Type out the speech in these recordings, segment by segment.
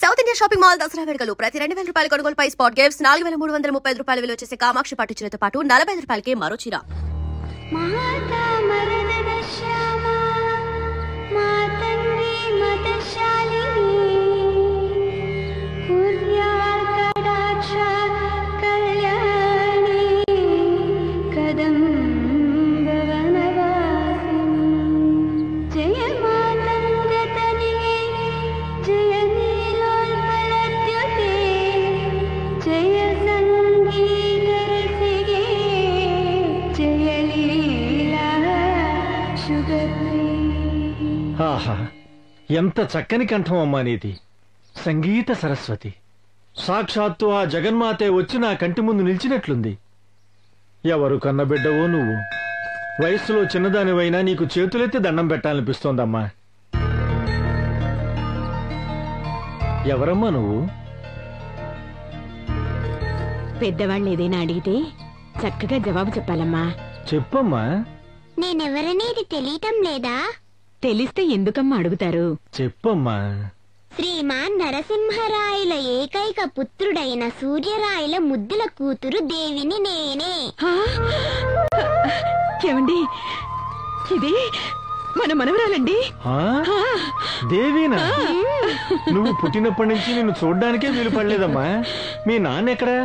South India shopping mall Dasara వేడుకలు ప్రతి 2000 రూపాయల కొనుగోలుపై స్పాట్ గిఫ్ట్స్ 4335 రూపాయల విలువ చేసే కామాక్షి పట్టు చీరతో పాటు 45 రూపాయలకే మరో చీర. ఆహా, ఎంత చక్కని కంఠం అమ్మా నీది. సంగీత సరస్వతి. సాక్షాత్తు ఆ జగన్మాతే వచ్చి నా కంటి ముందు నిలిచినట్లుంది. ఎవరు కన్నబిడ్డవో నువ్వు. వయస్సులో చిన్నదానివైనా నీకు చేతులెత్తి దండం పెట్టాలనిపిస్తోందమ్మా. ఎవరమ్మా నువ్వు? పెద్దవాళ్ళు ఏదైనా అడిగితే చక్కగా జవాబు చెప్పాలమ్మా. చెప్పమ్మా. నేనెవరనేది తెలియటం లేదా? తెలిస్తే ఎందుకమ్మా అడుగుతారు? చెప్పమ్మా. శ్రీమాన్ నరసింహరాయల ఏకైక పుత్రుడైన సూర్యరాయల ముద్దుల కూతురు దేవిని నేనే. ఏమండి, ఇది మన మనవరాలండి. దేవినా? నువ్వు పుట్టినప్పటి నుంచి నిన్ను చూడ్డానికే వీలు పడలేదమ్మా. మీ నాన్న ఎక్కడా?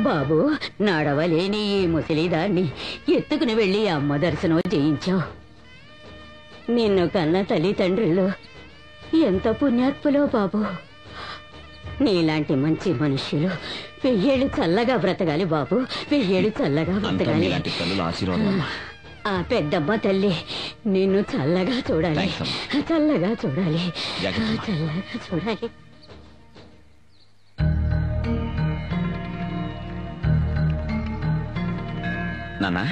బాబు, నడవలేని ఈ ముసలిదాన్ని ఎత్తుకుని వెళ్లి అమ్మ దర్శనం చేయించావు. నిన్ను కన్న తల్లిదండ్రులు ఎంత పుణ్యాత్ములో బాబు. నీలాంటి మంచి మనుష్యులు 1000 ఏళ్ళు చల్లగా బ్రతకాలి బాబు. 1000 ఏళ్ళు చల్లగా బ్రతకాలి. ఆ పెద్దమ్మ తల్లి నిన్ను చల్లగా చూడాలి, చల్లగా చూడాలి, చల్లగా చూడాలి. నాన్నా,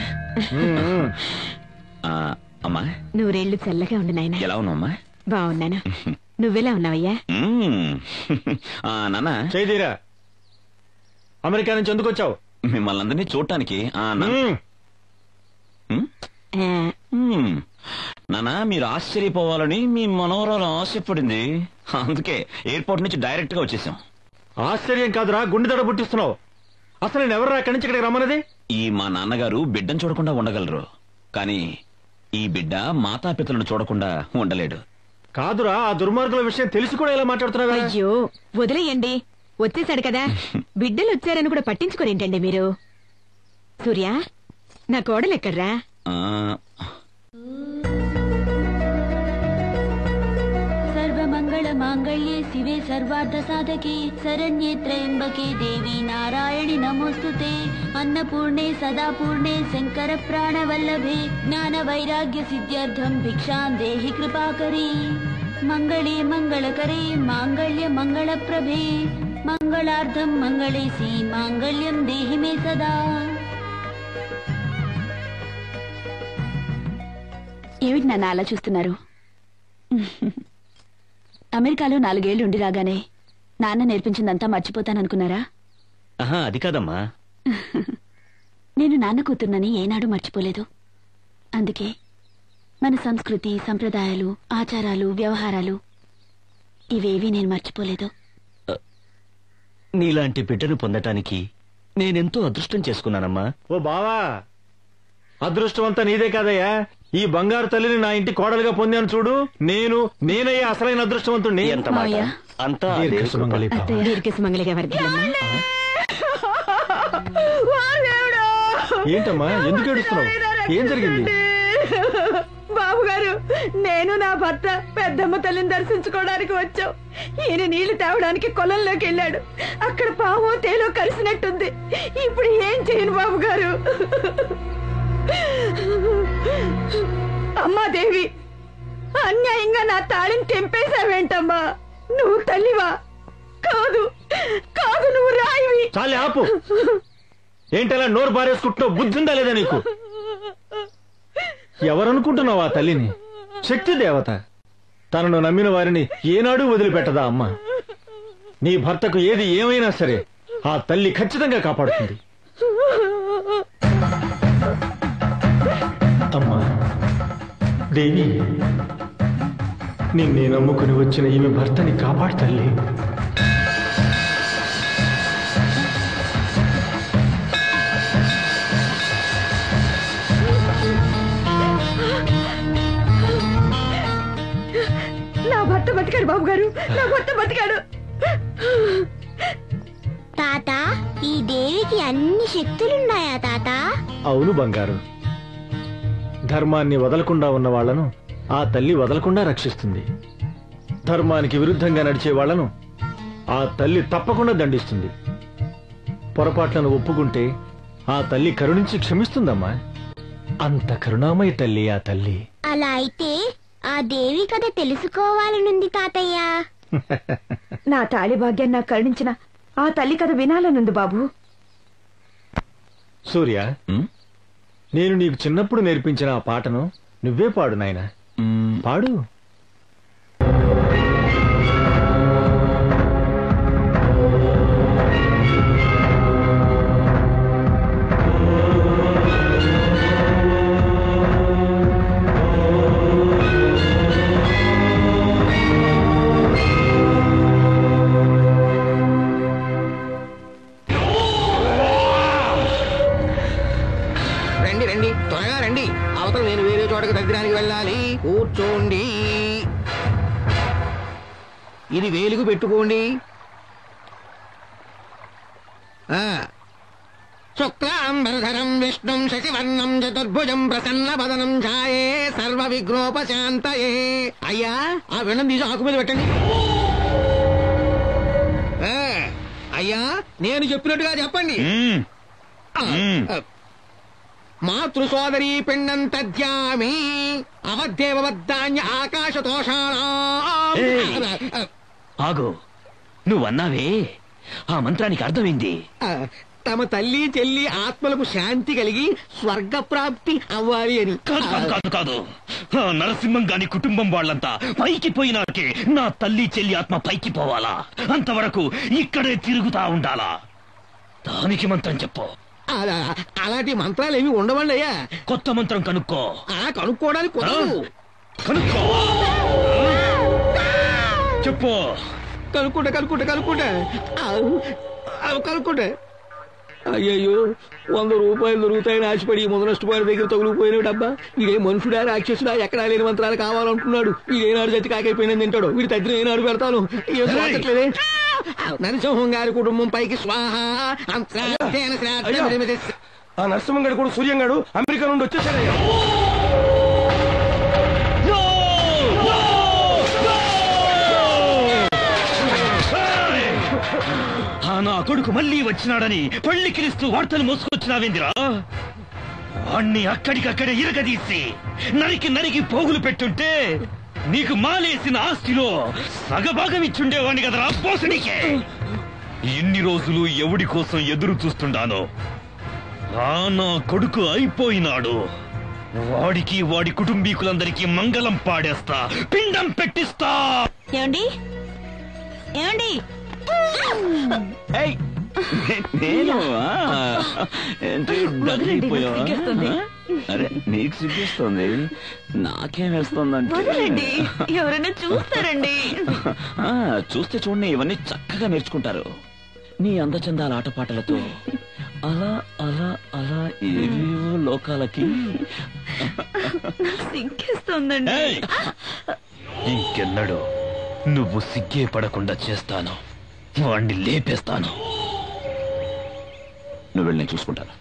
అమ్మా, నూరేళ్లు చల్లగా ఉండు నాయనా. ఎలా ఉన్నావమ్మా? బాగున్నాను. నువ్వెలా ఉన్నావయ్యా? నాన్నా, చేదీరా. అమెరికా నుంచి ఎందుకు వచ్చావు? మిమ్మల్ని అందరినీ చూడటానికి. నానా, మీరు ఆశ్చర్యపోవాలని మీ మనవరాలు ఆశపడింది. అందుకే ఎయిర్పోర్ట్ నుంచి డైరెక్ట్ గా వచ్చేసాం. ఆశ్చర్యం కాదురా, గుండె దడ పుట్టిస్తున్నావు. అసలు నేను ఎవరు అక్కడి నుంచి ఇక్కడికి రమ్మన్నది? ఈ మా నాన్నగారు బిడ్డను చూడకుండా ఉండగలరు, కానీ ఈ బిడ్డ మాతాపితలను చూడకుండా ఉండలేడు. కాదురా, ఆ దుర్మార్గుల విషయం తెలిసి కూడా ఎలా మాట్లాడుతున్నావా? అయ్యో వదిలేయండి, వచ్చేసాడు కదా. బిడ్డలు వచ్చారని కూడా పట్టించుకోరేంటండి మీరు? సూర్య, నా కోడలు ఎక్కడ్రా? సర్వమంగళ మాంగళ్యే శివే సర్వార్థ సాధకే శరణ్యే త్రయంబకే దేవి నారాయణి నమోస్తుతే. అన్నపూర్ణే సదాపూర్ణే శంకర ప్రాణవల్లభే జ్ఞాన వైరాగ్య సిద్ధ్యర్థం భిక్షాం దేహి కృపాకరీ. మంగళే మంగళకరే మాంగళ్య మంగళప్రభే మంగళార్థం మంగళేసి మాంగళ్యం దేహి మే సదా. ఏమిటి నాన్న అలా చూస్తున్నారు? అమెరికాలో 4 ఏళ్లు ఉండి రాగానే నాన్న నేర్పించిందంతా మర్చిపోతాననుకున్నారా? అది కాదమ్మా. నేను నాన్న కూతుర్నని ఏనాడు మర్చిపోలేదు. అందుకే మన సంస్కృతి, సంప్రదాయాలు, ఆచారాలు, వ్యవహారాలు ఇవేవీ నేను మర్చిపోలేదు. నీలాంటి బిడ్డను పొందటానికి నేనెంతో అదృష్టం చేసుకున్నానమ్మా. ఓ బావా, అదృష్టం అంతా నీదే కాదయ్యా. ఈ బంగారు తల్లిని నా ఇంటి కోడలుగా పొందాను చూడు. నేనయ్యా అసలైన అదృష్టవంతుణ్ణి. ఏంటమ్మా, ఎందుకు ఏడుస్తున్నావు? ఏం జరిగింది? బాబు గారు, నేను నా భర్త పెద్దమ్మ తల్లిని దర్శించుకోవడానికి వచ్చాం. ఈయన నీళ్లు తేవడానికి కొలంలోకి వెళ్ళాడు. అక్కడ పాము తేలో కలిసినట్టుంది. ఇప్పుడు ఏం చేయను బాబు గారు? అమ్మా దేవి, అన్యాయంగా నా తాళిని తెంపేశావేంటమ్మా? నువ్వు తల్లివా? కాదు కాదు, నువ్వు రాయివి. చాలే ఆపు. ఏంటలా నోరు బారేసుకుంటున్నావు? బుద్ధి ఉందా లేదా నీకు? ఎవరనుకుంటున్నావు ఆ తల్లిని? శక్తి దేవత. తనను నమ్మిన వారిని ఏనాడూ వదిలిపెట్టదా అమ్మ. నీ భర్తకు ఏది ఏమైనా సరే ఆ తల్లి ఖచ్చితంగా కాపాడుతుంది. అమ్మా దేవి, నిన్నే నమ్ముకుని వచ్చిన ఈమె భర్తని కాపాడు తల్లి. నా భర్త బతికాడు బాబు గారు, నా భర్త బతికాడు. తాత, ఈ దేవికి అన్ని శక్తులున్నాయా తాత? అవును బంగారు. ధర్మాన్ని వదలకుండా ఉన్న వాళ్లను ఆ తల్లి వదలకుండా రక్షిస్తుంది. ధర్మానికి విరుద్ధంగా నడిచే వాళ్లను ఆ తల్లి తప్పకుండా దండిస్తుంది. పొరపాట్లను ఒప్పుకుంటే ఆ తల్లి కరుణించి క్షమిస్తుందమ్మా. అంత కరుణామయ తల్లి ఆ తల్లి. అలా అయితే ఆ దేవి కథ తెలుసుకోవాలనుంది తాతయ్య. నా తాళి భాగ్యాన్ని నాకు కరుణించిన ఆ తల్లి కథ వినాలనుంది బాబు. సూర్య, నేను నీకు చిన్నప్పుడు నేర్పించిన ఆ పాటను నువ్వే పాడు నాయనా. పాడు. త్వరగా రండి, అవతల నేను వేరే చోటకి దగ్గరానికి వెళ్ళాలి. కూర్చోండి, ఇది వేలుగు పెట్టుకోండి. శుక్లాంబరధరం విష్ణుం శశివర్ణం చతుర్భుజం ప్రసన్నవదనం ఛాయే సర్వ విఘ్నోపశాంతయే. అయ్యా, ఆ వెండం తీసి ఆకు మీద పెట్టండి. అయ్యా, నేను చెప్పినట్టుగా చెప్పండి. మాతృ సోదరీ పిండం తద్యామి అవద్దేవద్ధాన్య ఆకాశతోషాణా. ఆగు, నువ్వన్నావే ఆ మంత్రానికి అర్థమైంది. తమ తల్లి చెల్లి ఆత్మలకు శాంతి కలిగి స్వర్గ ప్రాప్తి అవ్వాలి అని. కాదు, నరసింహం గాని కుటుంబం వాళ్ళంతా పైకి పోయినాకే నా తల్లి చెల్లి ఆత్మ పైకి పోవాలా? అంతవరకు ఇక్కడే తిరుగుతా ఉండాలా? దానికి మంత్రం చెప్పు. అలాంటి మంత్రాలు ఏమి ఉండవండి అయ్యా. కొత్త మంత్రం కనుక్కో. కనుక్కోవడానికి కనుక్కో, చెప్పు. కనుక్కుంటా. అయ్యయ్యో, 100 రూపాయలు దొరుకుతాయని ఆశపడి మొదలష్టపోయిన దగ్గర తగులుకుపోయినాడు. అబ్బా, వీడే మనుషుడా రాక్షసుడా? ఎక్కడా లేని మంత్రాలు కావాలంటున్నాడు. వీడేనాడు జతి కాకైపోయినని తింటాడు. వీడి తగ్గిన ఏనాడు పెడతాను. ఏట్లేదే. నరసింహం గారి కుటుంబం పైకి స్వాహ. ఆ నరసింహం గారు కూడా సూర్యం గారు అమెరికా నుండి వచ్చేసారయ్యా. నా కొడుకు మళ్ళీ వచ్చినాడని పళ్ళికిలిస్తూ వార్తలు మోసుకొచ్చినావేందిరా? వాణ్ణి అక్కడికక్కడే ఇరగదీసి నరికి పోగులు పెట్టుంటే నీకు మాలేసిన ఆస్తిలో సగభాగం ఇచ్చుండేవాణ్ణి కదరా పోసనికే. ఇన్ని రోజులు ఎవడి కోసం ఎదురు చూస్తుండానో నా కొడుకు అయిపోయినాడు. వాడికి వాడి కుటుంబీకులందరికీ మంగళం పాడేస్తా, పిండం పెట్టిస్తా. ఏమండి ఏమండి? అరే, నీకు సిగ్గిస్తుంది, నాకేం వేస్తుందంటే ఎవరైనా చూస్తారండి. చూస్తే చూడండి, ఇవన్నీ చక్కగా నేర్చుకుంటారు. నీ అందచందాల ఆటపాటలతో అలా అలా అలా ఏవేవో లోకాలకి. సిగ్గేస్తుందండి. ఇంకెన్నడూ నువ్వు సిగ్గే పడకుండా చేస్తాను, వాణ్ణి లేపేస్తాను. నువ్వు వెళ్ళి నేను చూసుకుంటాను.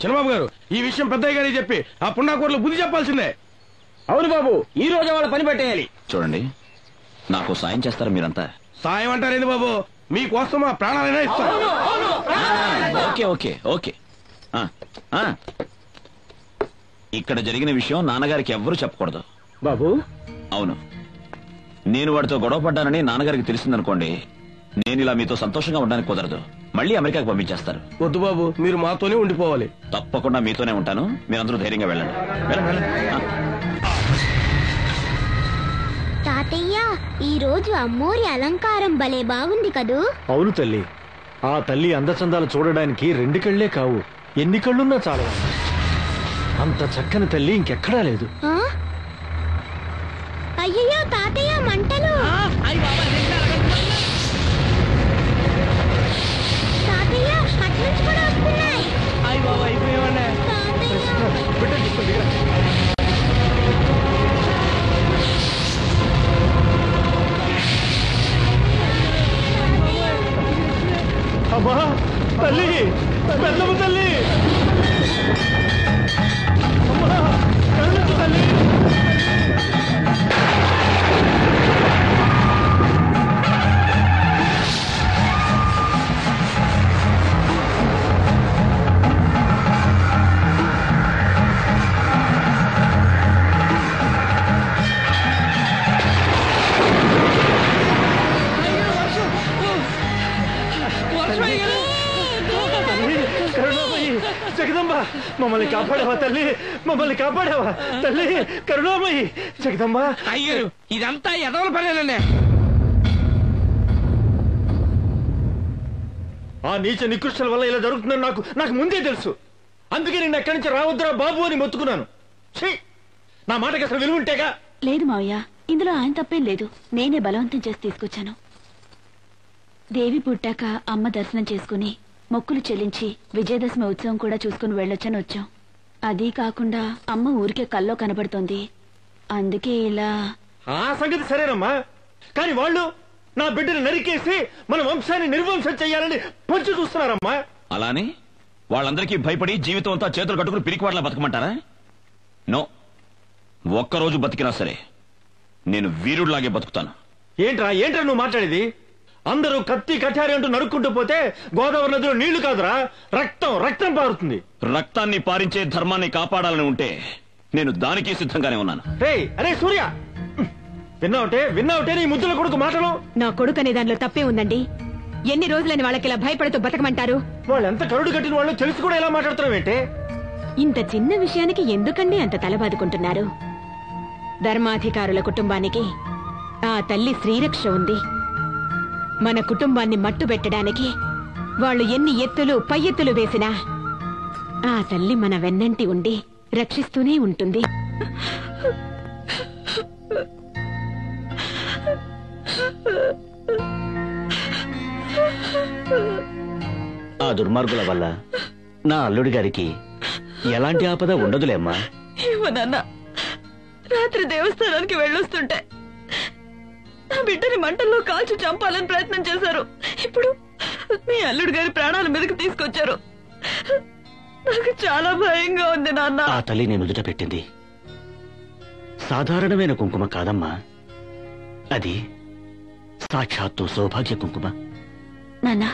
చంద్రబాబు గారు ఈ విషయం పెద్దయ్య గారికి చెప్పి ఆ పుండాకూరలు బుద్ధి చెప్పాల్సిందే. అవును బాబు, ఈ రోజు వాళ్ళ పని పెట్టేయాలి. చూడండి, నాకు సాయం చేస్తారా మీరంతా? సాయం అంటారేంది బాబు, మీకోసం మా ప్రాణాలైనా ఇస్తాం. Okay okay okay. ఇక్కడ జరిగిన విషయం నాన్నగారికి ఎవ్వరూ చెప్పకూడదు. బాబు, అవును, నేను వాడితో గొడవ పడ్డానని నాన్నగారికి తెలిసిందనుకోండి, నేను ఇలా మీతో సంతోషంగా ఉండడానికి కుదరదు. మళ్ళీ అమెరికాకు పంపించేస్తారు. వద్దు బాబు, మీరు మాతోనే ఉండిపోవాలి. తప్పకుండా మీతోనే ఉంటాను. మీరందరూ ధైర్యంగా వెళ్ళండి. తాతయ్య, ఈ రోజు అమ్మోరి అలంకారం భలే బాగుంది కదూ? అవును తల్లి, ఆ తల్లి అందచందాలు చూడడానికి 2 కళ్ళే కావు, ఎన్ని కళ్ళున్నా చాలు. అంత చక్కని తల్లి ఇంకెక్కడా లేదు. అయ్యయ్యో తాతయ్య, మంటలు! తాతయ్య, అట్నుంచి కూడా వస్తున్నాయి. అమ్మా తల్లి, పెద్దమ్మ తల్లి, అమ్మా కరుణించు తల్లి. జగదంబ, మమ్మల్ని కాపాడావా తల్లి, మమ్మల్ని కాపాడావా తల్లి, కరుణామయి జగదంబ. అయ్యారు, ఇదంతా ఎదవల పనేనండి. ఆ నీచ నికృష్టుల వల్ల ఇలా జరుగుతుందని నాకు ముందే తెలుసు. అందుకే నేను ఎక్కడి నుంచి రావద్దురా బాబు అని మొత్తుకున్నాను. నా మాటకి అసలు విలువ ఉంటేగా. లేదు మావయ్య, ఇందులో ఆయన తప్పేం లేదు. నేనే బలవంతం చేసి తీసుకొచ్చాను. దేవి పుట్టాక అమ్మ దర్శనం చేసుకుని మొక్కులు చెల్లించి విజయదశమి ఉత్సవం కూడా చూసుకుని వెళ్ళొచ్చని వచ్చాం. అదీ కాకుండా అమ్మ ఊరికే కల్లో కనబడుతోంది. అందుకే ఇలా. ఆ సంగతి సరేనమ్మా, కానీ వాళ్ళు నా బిడ్డను నరికేసి మన వంశాన్ని నిర్వంశం చెయ్యాలని పొంచి చూస్తున్నారమ్మా. అలానే వాళ్ళందరికీ భయపడి జీవితం అంతా చేతులు కట్టుకుని పిరికివాట్లా బతకమంటారా? నో, ఒక్కరోజు బతికినా సరే నేను వీరుడిలాగే బతుకుతాను. ఏంట్రా నువ్వు మాట్లాడేది? అందరూ కత్తి కఠారి అంటూ నరుక్కుంటూ పోతే గోదావరి నదిలో నీళ్లు కాదురా, రక్తం పారుతుంది. రక్తాన్ని పారించే ధర్మాన్ని కాపాడాలని ఉంటే నేను దానికి సిద్ధంగానే ఉన్నాను. అరే సూర్య, విన్నావుటే నీ ముద్దుల కొడుకు మాటలు. నా కొడుకు అనే దానిలో తప్పే ఉందండి. ఎన్ని రోజులని వాళ్ళకి ఇలా భయపడుతూ బతకమంటారు? వాళ్ళు ఎంత కరుడు కట్టిన వాళ్ళు తెలిసి కూడా ఎలా మాట్లాడుతున్నావేంటే? ఇంత చిన్న విషయానికి ఎందుకండి అంత తలబాదుకుంటున్నారు? ధర్మాధికారుల కుటుంబానికి ఆ తల్లి శ్రీరక్ష ఉంది. మన కుటుంబాన్ని మట్టు పెట్టడానికి వాళ్ళు ఎన్ని ఎత్తులు పై ఎత్తులు వేసినా ఆ తల్లి మన వెన్నంటి ఉండి రక్షిస్తూనే ఉంటుంది. ఆ దుర్మార్గుల వల్ల నా అల్లుడి గారికి ఎలాంటి ఆపద ఉండదులేమ్మా. నాన్న, రాత్రి దేవస్థానానికి వెళ్ళొస్తుంటే నా బిడ్డని మంటల్లో కాల్చి చంపాలని ప్రయత్నం చేశారు. ఇప్పుడు మీ అల్లుడు గారి ప్రాణాల మీదకి తీసుకొచ్చారు. నాకు చాలా భయంగా ఉంది నాన్న. ఆ తల్లి నేను నుదుట పెట్టింది సాధారణమైన కుంకుమ కాదమ్మా, అది సాక్షాత్తు సౌభాగ్య కుంకుమ. నాన్న,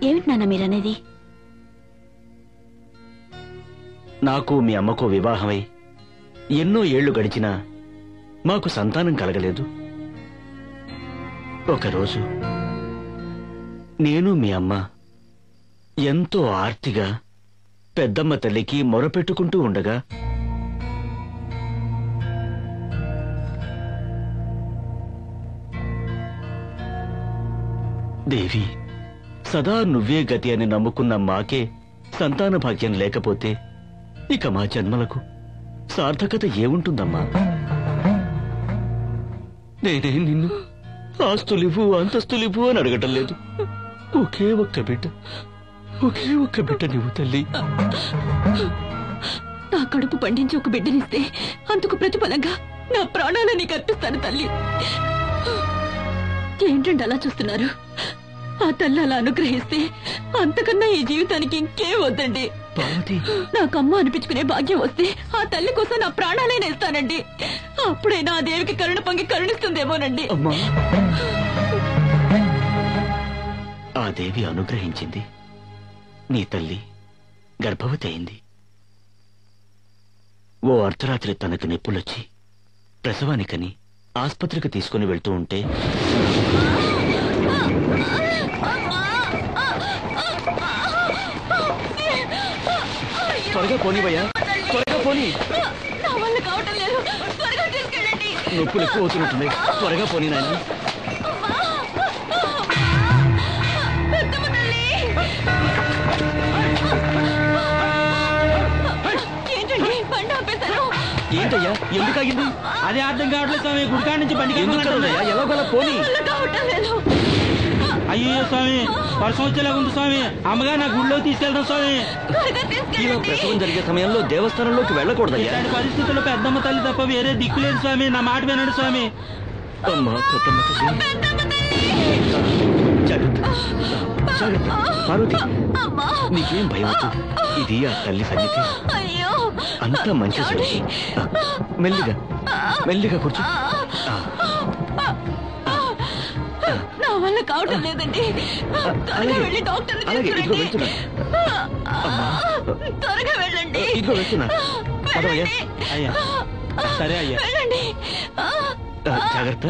ఏమిటి నాన్న మీరనేది? నాకు మీ అమ్మకు వివాహమై ఎన్నో ఏళ్లు గడిచినా మాకు సంతానం కలగలేదు. ఒకరోజు నేను మీ అమ్మ ఎంతో ఆర్తిగా పెద్దమ్మ తల్లికి మొరపెట్టుకుంటూ ఉండగా దేవి, సదా నువ్వే గతి అని నమ్ముకున్న మాకే సంతాన భాగ్యం లేకపోతే ఇక మా జన్మలకు సార్థకత ఏముంటుందమ్మా? నేనే నిన్ను ఆస్తులివ్వు అంతస్తులివ్వు అని అడగటం లేదు. ఒకే ఒక్క బిడ్డ నువ్వు తల్లి. నా కడుపు పండించి ఒక బిడ్డనిస్తే అందుకు ప్రతిఫలంగా నా ప్రాణాలను నీకు అర్పిస్తాను తల్లి. ఏంటంటే అలా చూస్తున్నారు? ఆ తల్లి అలా అనుగ్రహిస్తే అంతకన్నా ఈ జీవితానికి ఇంకేం వద్దండి. నాకు అమ్మ అనిపించుకునే భాగ్యం వస్తే ఆ తల్లి కోసం నా ప్రాణాలే నేస్తానండి. అప్పుడైనా ఆ దేవికి కరుణ పొంగి కరుణిస్తుందేమోనండి. ఆ దేవి అనుగ్రహించింది. నీ తల్లి గర్భవతి అయింది. ఓ అర్ధరాత్రి తనకు నొప్పులొచ్చి ప్రసవానికని ఆస్పత్రికి తీసుకుని వెళ్తూ ఉంటే త్వరగా పోనీవయ్యా, త్వరగా పోనీ. నొప్పులు ఎక్కువ అవుతున్నట్టున్నాయి, త్వరగా పోనీ నాయన. ఏంటయ్యా, ఎందుకు ఆగింది? అదే అర్థం కావట్లేదు స్వామి. గుడికాడ నుంచి బండికి ఎలాగోలా పోనీ. అయ్యో స్వామి, వర్షం వచ్చేలాగా ఉంది స్వామి. అమ్మగా నా గుడిలో తీసుకెళ్తాం స్వామి. ఇలా ప్రసవం జరిగే సమయంలో దేవస్థానంలోకి వెళ్ళకూడదయ్యా. ఇలాంటి పరిస్థితుల్లో పెద్దమ్మ తల్లి తప్ప వేరే దిక్కులేదు స్వామి. నా మాట వినండి స్వామి. అమ్మా పెద్దమ్మ తల్లి, జాగ్రత్త జాగ్రత్త. పార్వతి, నీకేం భయం వద్దు. ఇది ఆ తల్లి సన్నిధి. అంతా మంచి సరిచి. మెల్లిగా మెల్లిగా కూర్చో. నా వల్ల కావటం లేదండి. వెళ్ళి డాక్టర్ త్వరగా వెళ్ళండి. ఇదిగో వెళ్తున్నా. అయ్యా సరే అయ్యా, వెళ్ళండి. జాగ్రత్త.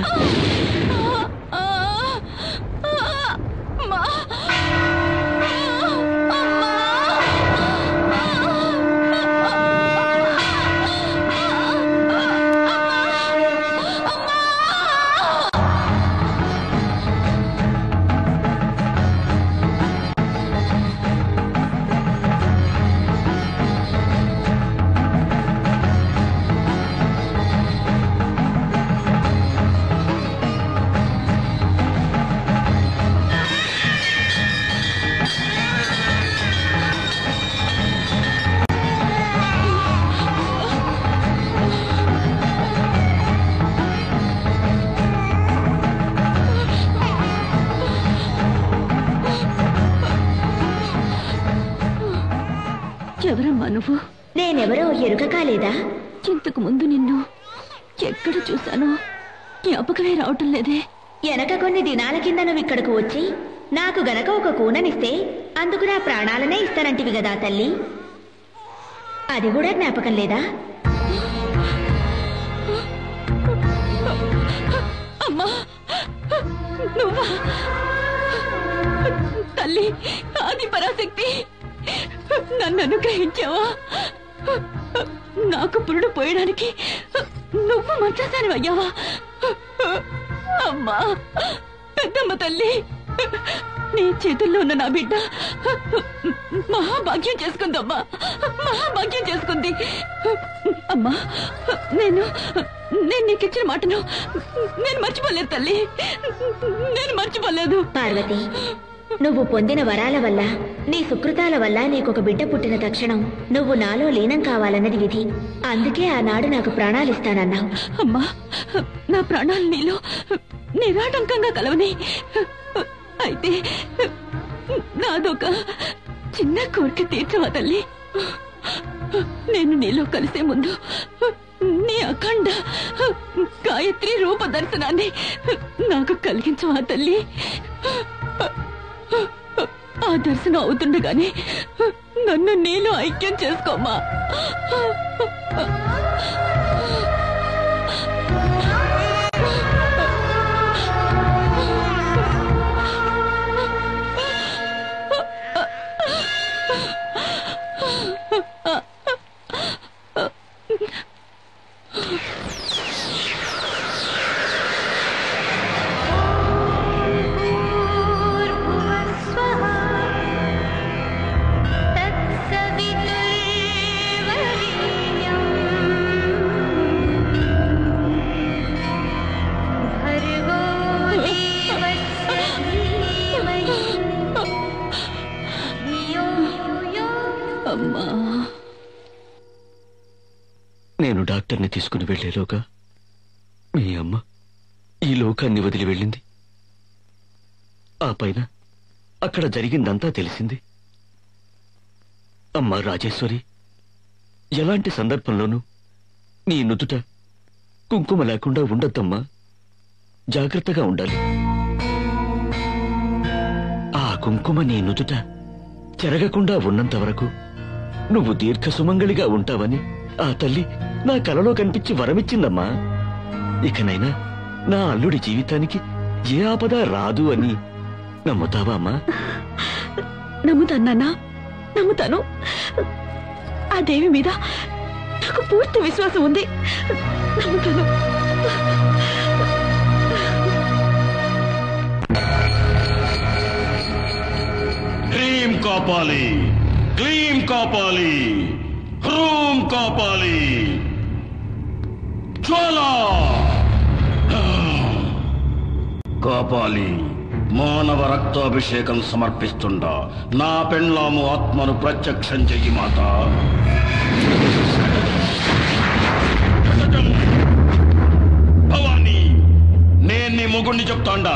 ఎవరమ్మా నువ్వు? నేనెవరో ఎరుక కాలేదా? ఇంతకు ముందు నిన్ను ఎక్కడ చూశానో జ్ఞాపకమే రావటం లేదే. వెనక కొన్ని దినాల కింద నువ్వు ఇక్కడకు వచ్చి నాకు గనక ఒక కూననిస్తే అందుకు నా ప్రాణాలనే ఇస్తానంటివి కదా తల్లి. అది కూడా జ్ఞాపకం లేదా? అమ్మా నువ్వా? తల్లి ఆది పరాశక్తి, నన్ను అనుగ్రహించావా? నాకు పురుడు పోయడానికి నువ్వు మంచాసాని అయ్యావా? అమ్మా పెద్దమ్మ తల్లి, నీ చేతుల్లో ఉన్న నా బిడ్డ మహాభాగ్యం చేసుకుందమ్మా, మహాభాగ్యం చేసుకుంది. అమ్మా నేను నీకిచ్చిన మాటను నేను మర్చిపోలేదు తల్లి, నేను మర్చిపోలేదు. పార్వతి, నువ్వు పొందిన వరాల వల్ల, నీ సుకృతాల వల్ల నీకొక బిడ్డ పుట్టిన తక్షణం నువ్వు నాలో లీనం కావాలన్నది విధి. అందుకే ఆనాడు నాకు ప్రాణాలిస్తానన్నావు. అమ్మా, నా ప్రాణాలు నీలో నిరాటంకంగా కలవని. అయితే నాదొక చిన్న కోరిక తీర్చవా తల్లి. నేను నీలో కలిసే ముందు నీ అఖండ గాయత్రి రూప దర్శనాన్ని నాకు కలిగించవా తల్లి. ఆ దర్శనం అవుతుండగానే నన్ను నీలో ఐక్యం చేసుకోమ్మా. నేను డాక్టర్ని తీసుకుని వెళ్లేలోగా మీ అమ్మ ఈ లోకాన్ని వదిలి వెళ్ళింది. ఆ పైన అక్కడ జరిగిందంతా తెలిసింది. అమ్మా రాజేశ్వరి, ఎలాంటి సందర్భంలోనూ నీ నుదుట కుంకుమ లేకుండా ఉండొద్దమ్మా. జాగ్రత్తగా ఉండాలి. ఆ కుంకుమ నీ నుదుట చెరగకుండా ఉన్నంత వరకు నువ్వు దీర్ఘ సుమంగళిగా ఉంటావని ఆ తల్లి నా కలలో కనిపించి వరమిచ్చిందమ్మా. ఇకనైనా నా అల్లుడి జీవితానికి ఏ ఆపద రాదు అని నమ్ముతావా అమ్మా? నమ్ముతానా? నమ్ముతాను. ఆ దేవి మీద నాకు పూర్తి విశ్వాసం ఉంది. నమ్ముతాను. హ్రీం కాపాలి, క్లీం కాపాలి, హ్రూం కాపాలి, జ్వాలా కాపాలి. మానవ రక్తాభిషేకం సమర్పిస్తుండా నా పెండ్లాము ఆత్మను ప్రత్యక్షం చెయ్యి మాత. భవానీ, నేను నీ మొగుణ్ణి చెప్తాండా.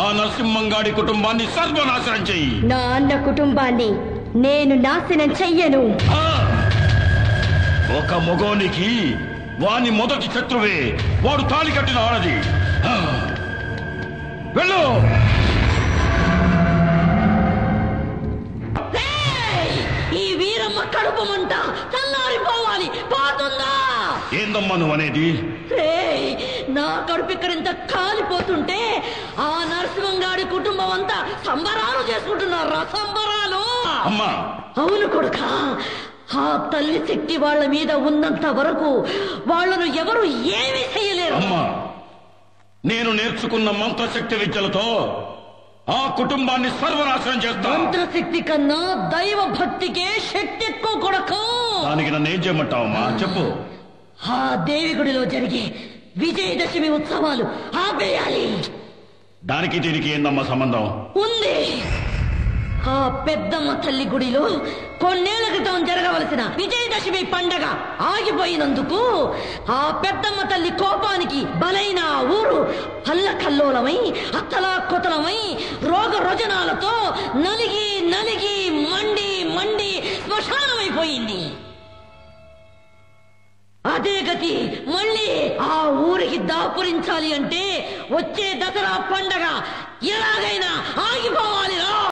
ఆ నరసింహంగాడి కుటుంబాన్ని సర్వనాశనం చెయ్యి. నా అన్న కుటుంబాన్ని నేను నాశనం చెయ్యను. ఒక మొగోనికి వాని మొదటి శత్రువే వాడు తాళి కట్టిన ఆడది. వెళ్ళు. ఈ వీరమ్మ కడుపుమంట చల్లారిపోవాలి. పోతుందా? ఏందమ్మా నువ్వు అనేది? నా కడుపు ఇక్కడ ఇంత కాలిపోతుంటే ఆ నరసింహంగాడి కుటుంబం అంతా సంబరాలు చేసుకుంటున్నారా? సంబరాలు. అమ్మా, అవును కొడుక. ఆ తల్లి శక్తి వాళ్ళ మీద ఉన్నంత వరకు వాళ్ళను ఎవరు ఏమీ చేయలేరు. అమ్మా, నేను నేర్చుకున్న మంత్రశక్తి విద్యలతో ఆ కుటుంబాన్ని సర్వనాశనం చేస్తా. మంత్రశక్తి కన్నా దైవ భక్తికే శక్తి ఎక్కువ కొడుకు. దానికి నన్ను ఏం చేయమంటావమ్మా? చెప్పు. ఆ దేవి గుడిలో జరిగే విజయదశమి ఉత్సవాలు ఆపేయాలి. దానికి దీనికి ఏందమ్మా సంబంధం? ఉంది. ఆ పెద్దమ్మ తల్లి గుడిలో కొన్నేళ్ల క్రితం జరగవలసిన విజయదశమి పండగ ఆగిపోయినందుకు ఆ పెద్దమ్మ తల్లి కోపానికి బలైన ఊరు అల్లకల్లోలమై అత్తలాకొతలమై రోగ రుజనాలతో నలిగి నలిగి మండి మండి శ్మశానమైపోయింది. అదే గతి మళ్ళీ ఆ ఊరికి దాపురించాలి అంటే వచ్చే దసరా పండగ